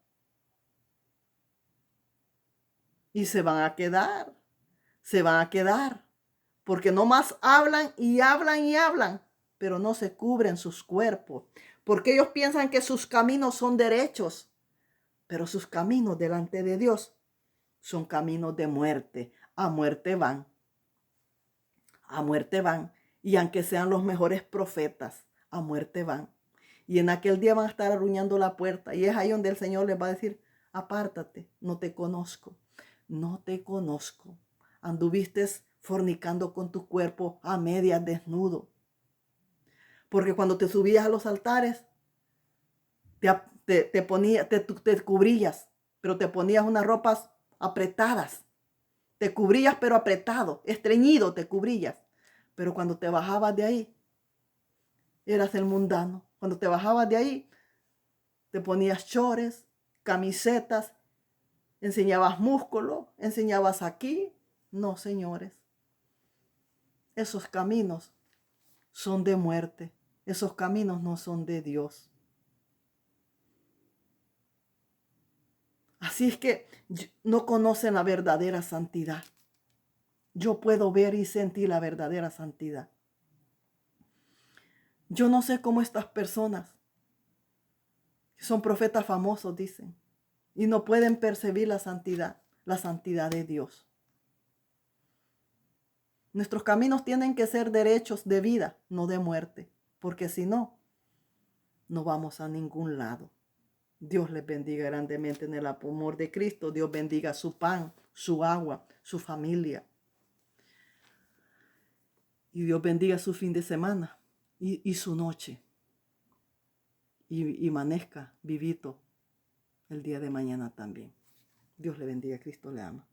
Y se van a quedar. Se van a quedar. Porque nomás hablan y hablan y hablan. Pero no se cubren sus cuerpos. Porque ellos piensan que sus caminos son derechos. Pero sus caminos delante de Dios son caminos de muerte. A muerte van. A muerte van. Y aunque sean los mejores profetas, a muerte van. Y en aquel día van a estar arruñando la puerta. Y es ahí donde el Señor les va a decir, apártate, no te conozco. No te conozco. Anduviste fornicando con tu cuerpo a medias desnudo. Porque cuando te subías a los altares, te cubrías, pero te ponías unas ropas apretadas. Te cubrías pero apretado, estreñido te cubrías. Pero cuando te bajabas de ahí, eras el mundano. Cuando te bajabas de ahí, te ponías chores, camisetas, enseñabas músculo, enseñabas aquí. No, señores. Esos caminos son de muerte. Esos caminos no son de Dios. Así es que no conocen la verdadera santidad. Yo puedo ver y sentir la verdadera santidad. Yo no sé cómo estas personas, que son profetas famosos, dicen, y no pueden percibir la santidad de Dios. Nuestros caminos tienen que ser derechos de vida, no de muerte, porque si no, no vamos a ningún lado. Dios les bendiga grandemente en el amor de Cristo. Dios bendiga su pan, su agua, su familia. Y Dios bendiga su fin de semana y su noche. Y amanezca vivito el día de mañana también. Dios le bendiga, Cristo le ama.